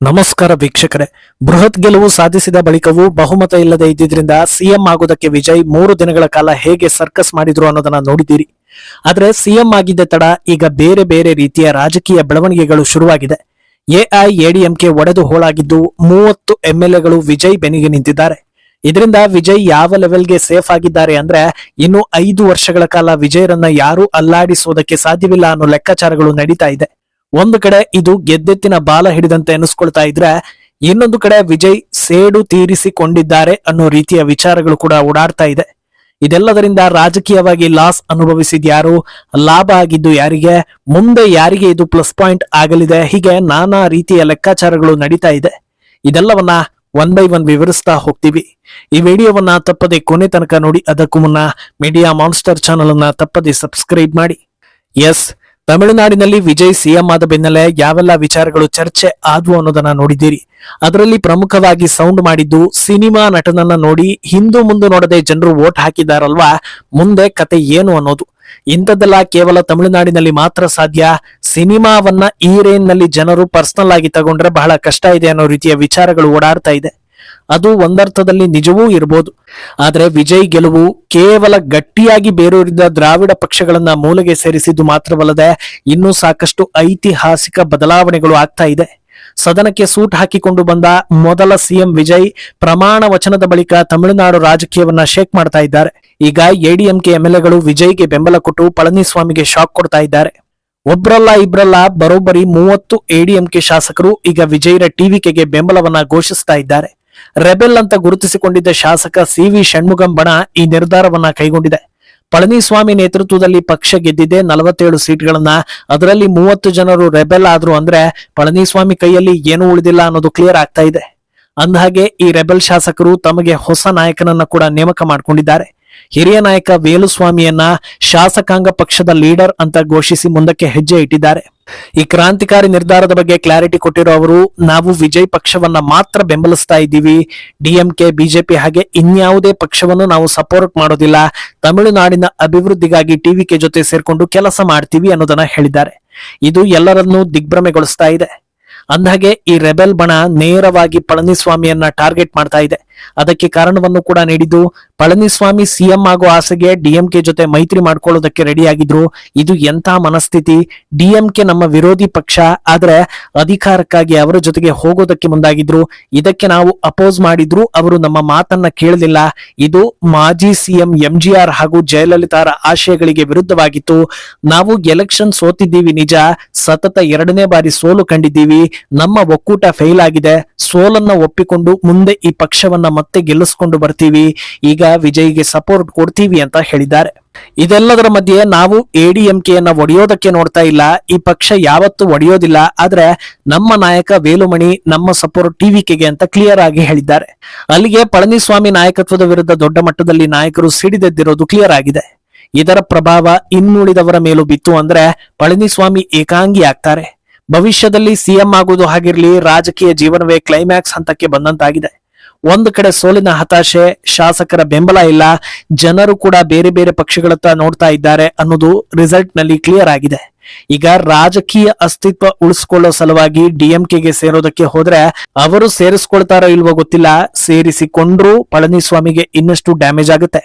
ನಮಸ್ಕಾರ ವೀಕ್ಷಕರೇ. ಬೃಹತ್ ಗೆಲುವು ಸಾಧಿಸಿದ ಬಳಿಕವೂ ಬಹುಮತ ಇಲ್ಲದೆ ಇದ್ದಿದ್ರಿಂದ ಸಿಎಂ ಆಗೋದಕ್ಕೆ ವಿಜಯ್ 3 ದಿನಗಳ ಕಾಲ ಹೇಗೆ ಸರ್ಕಸ್ ಮಾಡಿದ್ರು ಅನ್ನೋದನ್ನ ನೋಡಿದ್ದೀರಿ. ಆದ್ರೆ ಸಿಎಂ ಆಗಿದ್ದ ತಡ ಈಗ ಬೇರೆ ಬೇರೆ ರೀತಿಯ ರಾಜಕೀಯ ಬೆಳವಣಿಗೆಗಳು ಶುರುವಾಗಿದೆ. ಎಐಎಡಿಎಂಕೆ ಒಡೆದು ಹೋಳಾಗಿದ್ದು 30 ಎಂಎಲ್ಎಗಳು ವಿಜಯ್ ಬೆನ್ನಿಗೆ ನಿಂತಿದ್ದಾರೆ. ಇದರಿಂದ ವಿಜಯ್ ಯಾವ ಲೆವೆಲ್ಗೆ ಸೇಫ್ ಆಗಿದ್ದಾರೆ ಅಂದ್ರೆ ಇನ್ನು 5 ವರ್ಷಗಳ ಕಾಲ ವಿಜಯರನ್ನ ಯಾರೂ ಅಲ್ಲಾಡಿಸೋದಕ್ಕೆ ಸಾಧ್ಯವಿಲ್ಲ ಅನ್ನೋ ಲೆಕ್ಕಾಚಾರಗಳು ನಡೀತಾ ಇದೆ. ಒಂದು ಕಡೆ ಇದು ಗೆದ್ದೆತ್ತಿನ ಬಾಲ ಹಿಡಿದಂತೆ ಎನಿಸ್ಕೊಳ್ತಾ ಇದ್ರೆ, ಇನ್ನೊಂದು ಕಡೆ ವಿಜಯ್ ಸೇಡು ತೀರಿಸಿಕೊಂಡಿದ್ದಾರೆ ಅನ್ನೋ ರೀತಿಯ ವಿಚಾರಗಳು ಕೂಡ ಓಡಾಡ್ತಾ ಇದೆ. ಇದೆಲ್ಲದರಿಂದ ರಾಜಕೀಯವಾಗಿ ಲಾಸ್ ಅನುಭವಿಸಿದ್ಯಾರು, ಲಾಭ ಆಗಿದ್ದು ಯಾರಿಗೆ, ಮುಂದೆ ಯಾರಿಗೆ ಇದು ಪ್ಲಸ್ ಪಾಯಿಂಟ್ ಆಗಲಿದೆ, ಹೀಗೆ ನಾನಾ ರೀತಿಯ ಲೆಕ್ಕಾಚಾರಗಳು ನಡೀತಾ ಇದೆ. ಇದೆಲ್ಲವನ್ನ ಒನ್ ಬೈ ಒನ್ ವಿವರಿಸ್ತಾ ಹೋಗ್ತೀವಿ. ಈ ವಿಡಿಯೋವನ್ನ ತಪ್ಪದೆ ಕೊನೆ ತನಕ ನೋಡಿ. ಅದಕ್ಕೂ ಮುನ್ನ ಮೀಡಿಯಾ ಮಾನ್ಸ್ಟರ್ ಚಾನಲ್ ಅನ್ನ ತಪ್ಪದೆ ಸಬ್ಸ್ಕ್ರೈಬ್ ಮಾಡಿ. ಎಸ್, ತಮಿಳುನಾಡಿನಲ್ಲಿ ವಿಜಯ್ ಸಿಎಂ ಆದ ಬೆನ್ನಲ್ಲೇ ಯಾವೆಲ್ಲ ವಿಚಾರಗಳು ಚರ್ಚೆ ಆದ್ವು ಅನ್ನೋದನ್ನ ನೋಡಿದ್ದೀರಿ. ಅದರಲ್ಲಿ ಪ್ರಮುಖವಾಗಿ ಸೌಂಡ್ ಮಾಡಿದ್ದು ಸಿನಿಮಾ ನಟನನ್ನ ನೋಡಿ ಹಿಂದು ಮುಂದೆ ನೋಡದೆ ಜನರು ವೋಟ್ ಹಾಕಿದಾರಲ್ವಾ, ಮುಂದೆ ಕತೆ ಏನು ಅನ್ನೋದು. ಇಂಥದ್ದೆಲ್ಲ ಕೇವಲ ತಮಿಳುನಾಡಿನಲ್ಲಿ ಮಾತ್ರ ಸಾಧ್ಯ. ಸಿನಿಮಾವನ್ನ ಈ ರೇಂಜ್ ನಲ್ಲಿ ಜನರು ಪರ್ಸನಲ್ ಆಗಿ ತಗೊಂಡ್ರೆ ಬಹಳ ಕಷ್ಟ ಇದೆ ಅನ್ನೋ ರೀತಿಯ ವಿಚಾರಗಳು ಓಡಾಡ್ತಾ ಇದೆ. ಅದು ಒಂದರ್ಥದಲ್ಲಿ ನಿಜವೂ ಇರಬಹುದು. ಆದ್ರೆ ವಿಜಯ್ ಗೆಲುವು ಕೇವಲ ಗಟ್ಟಿಯಾಗಿ ಬೇರೂರಿದ ದ್ರಾವಿಡ ಪಕ್ಷಗಳನ್ನ ಮೂಲೆಗೆ ಸೇರಿಸಿದ್ದು ಮಾತ್ರವಲ್ಲದೆ ಇನ್ನೂ ಸಾಕಷ್ಟು ಐತಿಹಾಸಿಕ ಬದಲಾವಣೆಗಳು ಆಗ್ತಾ ಇದೆ. ಸದನಕ್ಕೆ ಸೂಟ್ ಹಾಕಿಕೊಂಡು ಬಂದ ಮೊದಲ ಸಿಎಂ ವಿಜಯ್ ಪ್ರಮಾಣ ವಚನದ ಬಳಿಕ ತಮಿಳುನಾಡು ರಾಜಕೀಯವನ್ನ ಶೇಕ್ ಮಾಡ್ತಾ ಇದ್ದಾರೆ. ಈಗ ಎಡಿಎಂಕೆ ಎಂಎಲ್ಎಗಳು ವಿಜಯ್ಗೆ ಬೆಂಬಲ ಕೊಟ್ಟು ಪಳನಿಸ್ವಾಮಿಗೆ ಶಾಕ್ ಕೊಡ್ತಾ ಇದ್ದಾರೆ. ಒಬ್ರಲ್ಲ ಇಬ್ರಲ್ಲ ಬರೋಬ್ಬರಿ 30 ಎಡಿಎಂಕೆ ಶಾಸಕರು ಈಗ ವಿಜಯ್ರ ಟಿವಿಕೆಗೆ ಬೆಂಬಲವನ್ನ ಘೋಷಿಸ್ತಾ ಇದ್ದಾರೆ. ರೆಬೆಲ್ ಅಂತ ಗುರುತಿಸಿಕೊಂಡಿದ್ದ ಶಾಸಕ ಸಿ.ವಿ. ಷಣ್ಮುಗಂ ಬಣ ಈ ನಿರ್ಧಾರವನ್ನ ಕೈಗೊಂಡಿದೆ. ಪಳನಿಸ್ವಾಮಿ ನೇತೃತ್ವದಲ್ಲಿ ಪಕ್ಷ ಗೆದ್ದಿದೆ 47 ಸೀಟ್ಗಳನ್ನ. ಅದರಲ್ಲಿ 30 ಜನರು ರೆಬೆಲ್ ಆದ್ರು ಅಂದ್ರೆ ಪಳನಿಸ್ವಾಮಿ ಕೈಯಲ್ಲಿ ಏನೂ ಉಳಿದಿಲ್ಲ ಅನ್ನೋದು ಕ್ಲಿಯರ್ ಆಗ್ತಾ ಇದೆ. ಅಂದಹಾಗೆ ಈ ರೆಬೆಲ್ ಶಾಸಕರು ತಮಗೆ ಹೊಸ ನಾಯಕನನ್ನ ಕೂಡ ನೇಮಕ ಮಾಡಿಕೊಂಡಿದ್ದಾರೆ. ಹಿರಿಯ ನಾಯಕ ವೇಲುಸ್ವಾಮಿಯನ್ನ ಶಾಸಕಾಂಗ ಪಕ್ಷದ ಲೀಡರ್ ಅಂತ ಘೋಷಿಸಿ ಮುಂದಕ್ಕೆ ಹೆಜ್ಜೆ ಇಟ್ಟಿದ್ದಾರೆ. ಈ ಕ್ರಾಂತಿಕಾರಿ ನಿರ್ಧಾರದ ಬಗ್ಗೆ ಕ್ಲಾರಿಟಿ ಕೊಟ್ಟಿರೋ ಅವರು, ನಾವು ವಿಜಯ್ ಪಕ್ಷವನ್ನ ಮಾತ್ರ ಬೆಂಬಲಿಸ್ತಾ ಇದ್ದೀವಿ. ಡಿಎಂಕೆ, ಬಿಜೆಪಿ ಹಾಗೆ ಇನ್ಯಾವುದೇ ಪಕ್ಷವನ್ನು ನಾವು ಸಪೋರ್ಟ್ ಮಾಡೋದಿಲ್ಲ. ತಮಿಳುನಾಡಿನ ಅಭಿವೃದ್ಧಿಗಾಗಿ ಟಿವಿಕೆ ಜೊತೆ ಸೇರ್ಕೊಂಡು ಕೆಲಸ ಮಾಡ್ತೀವಿ ಅನ್ನೋದನ್ನ ಹೇಳಿದ್ದಾರೆ. ಇದು ಎಲ್ಲರನ್ನೂ ದಿಗ್ಭ್ರಮೆಗೊಳಿಸ್ತಾ ಇದೆ. ಅಂದಹಾಗೆ ಈ ರೆಬೆಲ್ ಬಣ ನೇರವಾಗಿ ಪಳನಿಸ್ವಾಮಿಯನ್ನ ಟಾರ್ಗೆಟ್ ಮಾಡ್ತಾ ಇದೆ. ಅದಕ್ಕೆ ಕಾರಣವನ್ನು ಕೂಡ ನೀಡಿದ್ದು, ಪಳನಿಸ್ವಾಮಿ ಸಿಎಂ ಆಗೋ ಆಸೆಗೆ ಡಿಎಂಕೆ ಜೊತೆ ಮೈತ್ರಿ ಮಾಡ್ಕೊಳ್ಳೋದಕ್ಕೆ ರೆಡಿಯಾಗಿದ್ರು. ಇದು ಎಂಥ ಮನಸ್ಥಿತಿ! ಡಿಎಂಕೆ ನಮ್ಮ ವಿರೋಧಿ ಪಕ್ಷ, ಆದ್ರೆ ಅಧಿಕಾರಕ್ಕಾಗಿ ಅವರ ಜೊತೆಗೆ ಹೋಗೋದಕ್ಕೆ ಮುಂದಾಗಿದ್ರು. ಇದಕ್ಕೆ ನಾವು ಅಪೋಸ್ ಮಾಡಿದ್ರು, ಅವರು ನಮ್ಮ ಮಾತನ್ನ ಕೇಳಲಿಲ್ಲ. ಇದು ಮಾಜಿ ಸಿಎಂ ಎಂಜಿಆರ್ ಹಾಗೂ ಜಯಲಲಿತಾರ ಆಶಯಗಳಿಗೆ ವಿರುದ್ಧವಾಗಿತ್ತು. ನಾವು ಎಲೆಕ್ಷನ್ ಸೋತಿದ್ದೀವಿ ನಿಜ, ಸತತ 2ನೇ ಬಾರಿ ಸೋಲು ಕಂಡಿದ್ದೀವಿ. ನಮ್ಮ ಒಕ್ಕೂಟ ಫೇಲ್ ಆಗಿದೆ. ಸೋಲನ್ನ ಒಪ್ಪಿಕೊಂಡು ಮುಂದೆ ಈ ಪಕ್ಷವನ್ನ ಮತ್ತೆ ಗೆಲ್ಲಿಸ್ಕೊಂಡು ಬರ್ತೀವಿ. ಈಗ ವಿಜಯ್ಗೆ ಸಪೋರ್ಟ್ ಕೊಡ್ತೀವಿ ಅಂತ ಹೇಳಿದ್ದಾರೆ. ಇದೆಲ್ಲದರ ಮಧ್ಯೆ ನಾವು ಎಡಿಎಂಕೆಯನ್ನ ಒಡೆಯೋದಕ್ಕೆ ನೋಡ್ತಾ ಇಲ್ಲ. ಈ ಪಕ್ಷ ಯಾವತ್ತೂ ಒಡೆಯೋದಿಲ್ಲ. ಆದ್ರೆ ನಮ್ಮ ನಾಯಕ ವೇಲುಮಣಿ ನಮ್ಮ ಸಪೋರ್ಟ್ ಟಿವಿಕೆಗೆ ಅಂತ ಕ್ಲಿಯರ್ ಆಗಿ ಹೇಳಿದ್ದಾರೆ. ಅಲ್ಲಿಗೆ ಪಳನಿಸ್ವಾಮಿ ನಾಯಕತ್ವದ ವಿರುದ್ಧ ದೊಡ್ಡ ಮಟ್ಟದಲ್ಲಿ ನಾಯಕರು ಸಿಡಿದೆದ್ದಿರೋದು ಕ್ಲಿಯರ್ ಆಗಿದೆ. ಇದರ ಪ್ರಭಾವ ಇನ್ನುಳಿದವರ ಮೇಲೂ ಬಿತ್ತು ಅಂದ್ರೆ ಪಳನಿಸ್ವಾಮಿ ಏಕಾಂಗಿ ಆಗ್ತಾರೆ. ಭವಿಷ್ಯದಲ್ಲಿ ಸಿಎಂ ಆಗುವುದು ಹಾಗಿರ್ಲಿ, ರಾಜಕೀಯ ಜೀವನವೇ ಕ್ಲೈಮ್ಯಾಕ್ಸ್ ಹಂತಕ್ಕೆ ಬಂದಂತಾಗಿದೆ. ಒಂದು ಕಡೆ ಸೋಲಿನ ಹತಾಶೆ, ಶಾಸಕರ ಬೆಂಬಲ ಇಲ್ಲ, ಜನರು ಕೂಡ ಬೇರೆ ಬೇರೆ ಪಕ್ಷಗಳತ್ತ ನೋಡ್ತಾ ಇದ್ದಾರೆ ಅನ್ನೋದು ರಿಸಲ್ಟ್ ನಲ್ಲಿ ಕ್ಲಿಯರ್ ಆಗಿದೆ. ಈಗ ರಾಜಕೀಯ ಅಸ್ತಿತ್ವ ಉಳಿಸ್ಕೊಳ್ಳೋ ಸಲುವಾಗಿ ಡಿಎಂಕೆಗೆ ಸೇರೋದಕ್ಕೆ ಹೋದ್ರೆ ಅವರು ಸೇರಿಸ್ಕೊಳ್ತಾರೋ ಇಲ್ವೋ ಗೊತ್ತಿಲ್ಲ. ಸೇರಿಸಿಕೊಂಡ್ರೂ ಪಳನಿಸ್ವಾಮಿಗೆ ಇನ್ನಷ್ಟು ಡ್ಯಾಮೇಜ್ ಆಗುತ್ತೆ.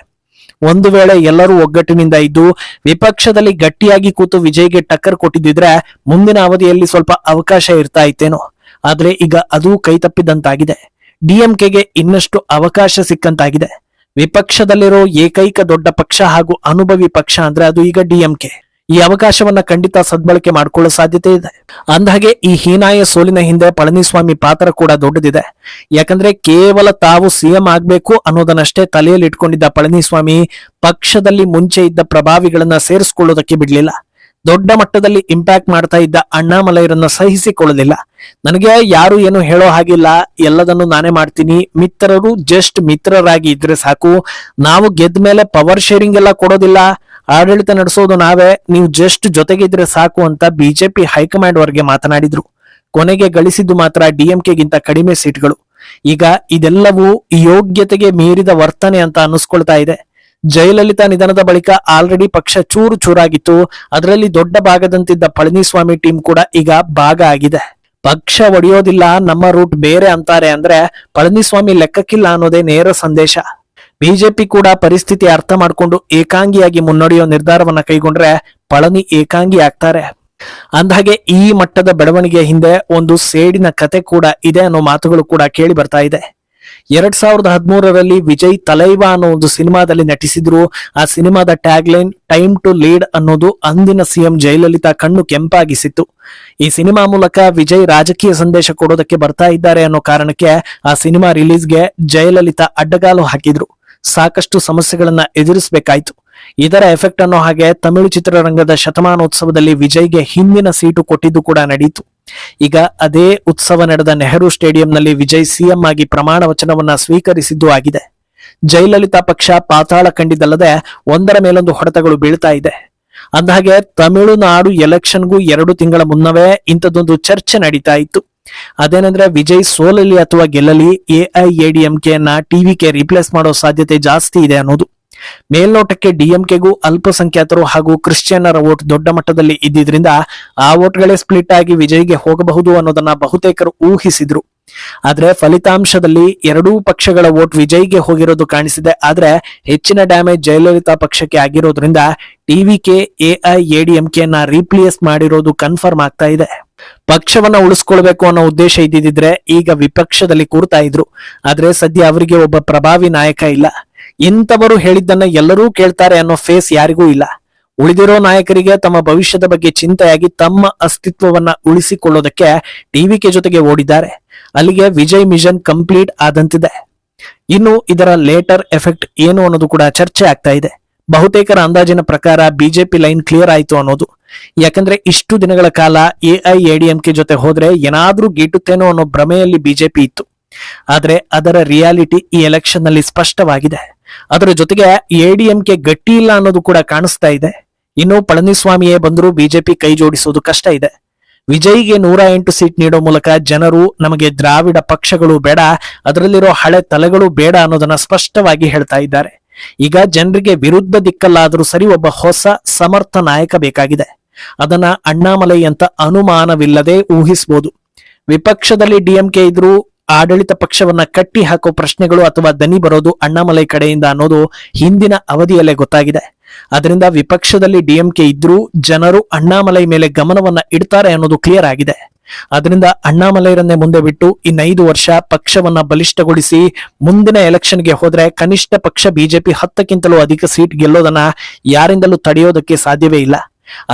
ಒಂದು ವೇಳೆ ಎಲ್ಲರೂ ಒಗ್ಗಟ್ಟಿನಿಂದ ಇದ್ದು ವಿಪಕ್ಷದಲ್ಲಿ ಗಟ್ಟಿಯಾಗಿ ಕೂತು ವಿಜಯ್ಗೆ ಟಕ್ಕರ್ ಕೊಟ್ಟಿದ್ದಿದ್ರೆ ಮುಂದಿನ ಅವಧಿಯಲ್ಲಿ ಸ್ವಲ್ಪ ಅವಕಾಶ ಇರ್ತಾ ಇತ್ತೇನೋ. ಆದ್ರೆ ಈಗ ಅದು ಕೈತಪ್ಪಿದಂತಾಗಿದೆ. ಡಿಎಂಕೆಗೆ ಇನ್ನಷ್ಟು ಅವಕಾಶ ಸಿಕ್ಕಂತಾಗಿದೆ. ವಿಪಕ್ಷದಲ್ಲಿರೋ ಏಕೈಕ ದೊಡ್ಡ ಪಕ್ಷ ಹಾಗೂ ಅನುಭವಿ ಪಕ್ಷ ಅಂದ್ರೆ ಅದು ಈಗ ಡಿಎಂಕೆ. ಈ ಅವಕಾಶವನ್ನ ಖಂಡಿತ ಸದ್ಬಳಕೆ ಮಾಡ್ಕೊಳ್ಳೋ ಸಾಧ್ಯತೆ ಇದೆ. ಅಂದಹಾಗೆ ಈ ಹೀನಾಯ ಸೋಲಿನ ಹಿಂದೆ ಪಳನಿಸ್ವಾಮಿ ಪಾತ್ರ ಕೂಡ ದೊಡ್ಡದಿದೆ. ಯಾಕಂದ್ರೆ ಕೇವಲ ತಾವು ಸಿಎಂ ಆಗ್ಬೇಕು ಅನ್ನೋದನ್ನಷ್ಟೇ ತಲೆಯಲ್ಲಿ ಇಟ್ಕೊಂಡಿದ್ದ ಪಳನಿಸ್ವಾಮಿ ಪಕ್ಷದಲ್ಲಿ ಮುಂಚೆ ಇದ್ದ ಪ್ರಭಾವಿಗಳನ್ನ ಸೇರಿಸಿಕೊಳ್ಳೋದಕ್ಕೆ ಬಿಡ್ಲಿಲ್ಲ. ದೊಡ್ಡ ಮಟ್ಟದಲ್ಲಿ ಇಂಪ್ಯಾಕ್ಟ್ ಮಾಡ್ತಾ ಇದ್ದ ಅಣ್ಣಾಮಲೈರನ್ನ ಸಹಿಸಿಕೊಳ್ಳಲಿಲ್ಲ. ನನಗೆ ಯಾರು ಏನು ಹೇಳೋ ಹಾಗಿಲ್ಲ, ಎಲ್ಲದನ್ನು ನಾನೇ ಮಾಡ್ತೀನಿ, ಮಿತ್ರರು ಜಸ್ಟ್ ಮಿತ್ರರಾಗಿ ಇದ್ರೆ ಸಾಕು, ನಾವು ಗೆದ್ದ ಮೇಲೆ ಪವರ್ ಶೇರಿಂಗ್ ಎಲ್ಲ ಕೊಡೋದಿಲ್ಲ, ಆಡಳಿತ ನಡೆಸೋದು ನಾವೇ, ನೀವು ಜಸ್ಟ್ ಜೊತೆಗಿದ್ರೆ ಸಾಕು ಅಂತ ಬಿಜೆಪಿ ಹೈಕಮಾಂಡ್ ವರ್ಗೆ ಮಾತನಾಡಿದ್ರು. ಕೊನೆಗೆ ಗಳಿಸಿದ್ದು ಮಾತ್ರ ಡಿಎಂಕೆಗಿಂತ ಕಡಿಮೆ ಸೀಟ್ಗಳು. ಈಗ ಇದೆಲ್ಲವೂ ಯೋಗ್ಯತೆಗೆ ಮೀರಿದ ವರ್ತನೆ ಅಂತ ಅನ್ನಿಸ್ಕೊಳ್ತಾ ಇದೆ. ಜಯಲಲಿತಾ ನಿಧನದ ಬಳಿಕ ಆಲ್ರೆಡಿ ಪಕ್ಷ ಚೂರು ಚೂರಾಗಿತ್ತು. ಅದರಲ್ಲಿ ದೊಡ್ಡ ಭಾಗದಂತಿದ್ದ ಪಳನಿಸ್ವಾಮಿ ಟೀಮ್ ಕೂಡ ಈಗ ಭಾಗ ಆಗಿದೆ. ಪಕ್ಷ ಒಡೆಯೋದಿಲ್ಲ, ನಮ್ಮ ರೂಟ್ ಬೇರೆ ಅಂತಾರೆ ಅಂದ್ರೆ ಪಳನಿಸ್ವಾಮಿ ಲೆಕ್ಕಕ್ಕಿಲ್ಲ ಅನ್ನೋದೇ ನೇರ ಸಂದೇಶ. ಬಿಜೆಪಿ ಕೂಡ ಪರಿಸ್ಥಿತಿ ಅರ್ಥ ಮಾಡಿಕೊಂಡು ಏಕಾಂಗಿಯಾಗಿ ಮುನ್ನಡೆಯೋ ನಿರ್ಧಾರವನ್ನ ಕೈಗೊಂಡ್ರೆ ಪಳನಿ ಏಕಾಂಗಿ ಆಗ್ತಾರೆ. ಅಂದಹಾಗೆ ಈ ಮಟ್ಟದ ಬೆಳವಣಿಗೆ ಹಿಂದೆ ಒಂದು ಸೇಡಿನ ಕತೆ ಕೂಡ ಇದೆ ಅನ್ನೋ ಮಾತುಗಳು ಕೂಡ ಕೇಳಿ ಬರ್ತಾ ಇದೆ. 2013ರಲ್ಲಿ ವಿಜಯ್ ತಲೈವಾ ಅನ್ನೋ ಒಂದು ಸಿನಿಮಾದಲ್ಲಿ ನಟಿಸಿದ್ರು. ಆ ಸಿನಿಮಾದ ಟ್ಯಾಗ್ಲೈನ್ ಟೈಮ್ ಟು ಲೀಡ್ ಅನ್ನೋದು ಅಂದಿನ ಸಿಎಂ ಜಯಲಲಿತಾ ಕಣ್ಣು ಕೆಂಪಾಗಿಸಿತ್ತು. ಈ ಸಿನಿಮಾ ಮೂಲಕ ವಿಜಯ್ ರಾಜಕೀಯ ಸಂದೇಶ ಕೊಡೋದಕ್ಕೆ ಬರ್ತಾ ಇದ್ದಾರೆ ಅನ್ನೋ ಕಾರಣಕ್ಕೆ ಆ ಸಿನಿಮಾ ರಿಲೀಸ್ಗೆ ಜಯಲಲಿತಾ ಅಡ್ಡಗಾಲು ಹಾಕಿದ್ರು. ಸಾಕಷ್ಟು ಸಮಸ್ಯೆಗಳನ್ನ ಎದುರಿಸಬೇಕಾಯ್ತು. ಇದರ ಎಫೆಕ್ಟ್ ಅನ್ನೋ ಹಾಗೆ ತಮಿಳು ಚಿತ್ರರಂಗದ ಶತಮಾನೋತ್ಸವದಲ್ಲಿ ವಿಜಯ್ಗೆ ಹಿಂದಿನ ಸೀಟು ಕೊಟ್ಟಿದ್ದು ಕೂಡ ನಡೆಯಿತು. ಈಗ ಅದೇ ಉತ್ಸವ ನಡೆದ ನೆಹರು ಸ್ಟೇಡಿಯಂನಲ್ಲಿ ವಿಜಯ್ ಸಿಎಂ ಆಗಿ ಪ್ರಮಾಣ ವಚನವನ್ನ ಸ್ವೀಕರಿಸಿದ್ದು ಆಗಿದೆ. ಜಯಲಲಿತಾ ಪಕ್ಷ ಪಾತಾಳ ಕಂಡಿದ್ದಲ್ಲದೆ ಒಂದರ ಮೇಲೊಂದು ಹೊಡೆತಗಳು ಬೀಳ್ತಾ ಇದೆ. ಅಂದಹಾಗೆ ತಮಿಳುನಾಡು ಎಲೆಕ್ಷನ್ಗೂ 2 ತಿಂಗಳ ಮುನ್ನವೇ ಇಂಥದ್ದೊಂದು ಚರ್ಚೆ ನಡೀತಾ ಇತ್ತು. ಅದೇನಂದ್ರೆ ವಿಜಯ್ ಸೋಲಲಿ ಅಥವಾ ಗೆಲ್ಲಲಿ ಎಐಎಡಿಎಂಕೆ ನ ಟಿವಿಕೆ ರಿಪ್ಲೇಸ್ ಮಾಡೋ ಸಾಧ್ಯತೆ ಜಾಸ್ತಿ ಇದೆ ಅನ್ನೋದು. ಮೇಲ್ನೋಟಕ್ಕೆ ಡಿಎಂಕೆಗೂ ಅಲ್ಪಸಂಖ್ಯಾತರು ಹಾಗೂ ಕ್ರಿಶ್ಚಿಯನ್ನರ ವೋಟ್ ದೊಡ್ಡ ಮಟ್ಟದಲ್ಲಿ ಇದ್ದಿದ್ರಿಂದ ಆ ವೋಟ್ಗಳೇ ಸ್ಪ್ಲಿಟ್ ಆಗಿ ವಿಜಯ್ಗೆ ಹೋಗಬಹುದು ಅನ್ನೋದನ್ನ ಬಹುತೇಕರು ಊಹಿಸಿದ್ರು. ಆದ್ರೆ ಫಲಿತಾಂಶದಲ್ಲಿ ಎರಡೂ ಪಕ್ಷಗಳ ವೋಟ್ ವಿಜಯ್ಗೆ ಹೋಗಿರೋದು ಕಾಣಿಸಿದೆ. ಆದ್ರೆ ಹೆಚ್ಚಿನ ಡ್ಯಾಮೇಜ್ ಜಯಲಲಿತಾ ಪಕ್ಷಕ್ಕೆ ಆಗಿರೋದ್ರಿಂದ ಟಿವಿಕೆ ಎಐಎಡಿಎಂಕೆ ನ ರೀಪ್ಲೇಸ್ ಮಾಡಿರೋದು ಕನ್ಫರ್ಮ್ ಆಗ್ತಾ ಇದೆ. ಪಕ್ಷವನ್ನ ಉಳಿಸ್ಕೊಳ್ಬೇಕು ಅನ್ನೋ ಉದ್ದೇಶ ಇದ್ದಿದ್ರೆ ಈಗ ವಿಪಕ್ಷದಲ್ಲಿ ಕೂರ್ತಾ ಇದ್ರು. ಆದ್ರೆ ಸದ್ಯ ಅವರಿಗೆ ಒಬ್ಬ ಪ್ರಭಾವಿ ನಾಯಕ ಇಲ್ಲ. ಇಂಥವರು ಹೇಳಿದ್ದನ್ನ ಎಲ್ಲರೂ ಕೇಳ್ತಾರೆ ಅನ್ನೋ ಫೇಸ್ ಯಾರಿಗೂ ಇಲ್ಲ. ಉಳಿದಿರೋ ನಾಯಕರಿಗೆ ತಮ್ಮ ಭವಿಷ್ಯದ ಬಗ್ಗೆ ಚಿಂತೆಯಾಗಿ ತಮ್ಮ ಅಸ್ತಿತ್ವವನ್ನ ಉಳಿಸಿಕೊಳ್ಳೋದಕ್ಕೆ ಟಿವಿಕೆ ಜೊತೆಗೆ ಓಡಿದ್ದಾರೆ. ಅಲ್ಲಿಗೆ ವಿಜಯ್ ಮಿಷನ್ ಕಂಪ್ಲೀಟ್ ಆದಂತಿದೆ. ಇನ್ನು ಇದರ ಲೇಟರ್ ಎಫೆಕ್ಟ್ ಏನು ಅನ್ನೋದು ಕೂಡ ಚರ್ಚೆ ಆಗ್ತಾ ಇದೆ. ಬಹುತೇಕರ ಅಂದಾಜಿನ ಪ್ರಕಾರ ಬಿಜೆಪಿ ಲೈನ್ ಕ್ಲಿಯರ್ ಆಯ್ತು ಅನ್ನೋದು. ಯಾಕಂದ್ರೆ ಇಷ್ಟು ದಿನಗಳ ಕಾಲ ಎಐಎಡಿಎಂಕೆ ಜೊತೆ ಹೋದ್ರೆ ಏನಾದ್ರೂ ಗೀಟುತ್ತೇನೋ ಅನ್ನೋ ಭ್ರಮೆಯಲ್ಲಿ ಬಿಜೆಪಿ ಇತ್ತು. ಆದ್ರೆ ಅದರ ರಿಯಾಲಿಟಿ ಈ ಎಲೆಕ್ಷನ್ ನಲ್ಲಿ ಸ್ಪಷ್ಟವಾಗಿದೆ. ಅದರ ಜೊತೆಗೆ ಎಡಿಎಂಕೆ ಗಟ್ಟಿ ಇಲ್ಲ ಅನ್ನೋದು ಕೂಡ ಕಾಣಿಸ್ತಾ ಇದೆ. ಇನ್ನು ಪಳನಿಸ್ವಾಮಿಯೇ ಬಂದರೂ ಬಿಜೆಪಿ ಕೈ ಜೋಡಿಸೋದು ಕಷ್ಟ ಇದೆ. ವಿಜಯ್ಗೆ 108 ಸೀಟ್ ನೀಡೋ ಮೂಲಕ ಜನರು ನಮಗೆ ದ್ರಾವಿಡ ಪಕ್ಷಗಳು ಬೇಡ, ಅದರಲ್ಲಿರೋ ಹಳೆ ತಲೆಗಳು ಬೇಡ ಅನ್ನೋದನ್ನ ಸ್ಪಷ್ಟವಾಗಿ ಹೇಳ್ತಾ ಇದ್ದಾರೆ. ಈಗ ಜನರಿಗೆ ವಿರುದ್ಧ ದಿಕ್ಕಲ್ಲಾದರೂ ಸರಿ ಒಬ್ಬ ಹೊಸ ಸಮರ್ಥ ನಾಯಕ ಬೇಕಾಗಿದೆ. ಅದನ್ನ ಅಣ್ಣಾಮಲೈ ಅಂತ ಅನುಮಾನವಿಲ್ಲದೆ ಊಹಿಸಬಹುದು. ವಿಪಕ್ಷದಲ್ಲಿ ಡಿಎಂಕೆ ಇದ್ರೂ ಆಡಳಿತ ಪಕ್ಷವನ್ನ ಕಟ್ಟಿ ಹಾಕೋ ಪ್ರಶ್ನೆಗಳು ಅಥವಾ ದನಿ ಬರೋದು ಅಣ್ಣಾಮಲೈ ಕಡೆಯಿಂದ ಅನ್ನೋದು ಹಿಂದಿನ ಅವಧಿಯಲ್ಲೇ ಗೊತ್ತಾಗಿದೆ. ಅದರಿಂದ ವಿಪಕ್ಷದಲ್ಲಿ ಡಿಎಂಕೆ ಇದ್ರೂ ಜನರು ಅಣ್ಣಾಮಲೈ ಮೇಲೆ ಗಮನವನ್ನ ಇಡ್ತಾರೆ ಅನ್ನೋದು ಕ್ಲಿಯರ್ ಆಗಿದೆ. ಅದರಿಂದ ಅಣ್ಣಾಮಲೈರನ್ನೇ ಮುಂದೆ ಬಿಟ್ಟು ಇನ್ನು 5 ವರ್ಷ ಪಕ್ಷವನ್ನ ಬಲಿಷ್ಠಗೊಳಿಸಿ ಮುಂದಿನ ಎಲೆಕ್ಷನ್ಗೆ ಹೋದ್ರೆ ಕನಿಷ್ಠ ಪಕ್ಷ ಬಿಜೆಪಿ 10ಕ್ಕಿಂತಲೂ ಅಧಿಕ ಸೀಟ್ ಗೆಲ್ಲೋದನ್ನ ಯಾರಿಂದಲೂ ತಡೆಯೋದಕ್ಕೆ ಸಾಧ್ಯವೇ ಇಲ್ಲ.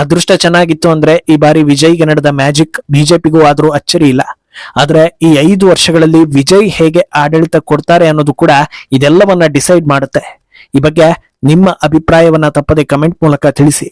ಅದೃಷ್ಟ ಚೆನ್ನಾಗಿತ್ತು ಅಂದ್ರೆ ಈ ಬಾರಿ ವಿಜಯ್ಗೆ ನಡೆದ ಮ್ಯಾಜಿಕ್ ಬಿಜೆಪಿಗೂ ಆದ್ರೂ ಅಚ್ಚರಿ ಇಲ್ಲ. ಆದ್ರೆ ಈ 5 ವರ್ಷಗಳಲ್ಲಿ ವಿಜಯ್ ಹೇಗೆ ಆಡಳಿತ ಕೊಡ್ತಾರೆ ಅನ್ನೋದು ಕೂಡ ಇದೆಲ್ಲವನ್ನ ಡಿಸೈಡ್ ಮಾಡುತ್ತೆ. ಈ ಬಗ್ಗೆ ನಿಮ್ಮ ಅಭಿಪ್ರಾಯವನ್ನ ತಪ್ಪದೆ ಕಮೆಂಟ್ ಮೂಲಕ ತಿಳಿಸಿ.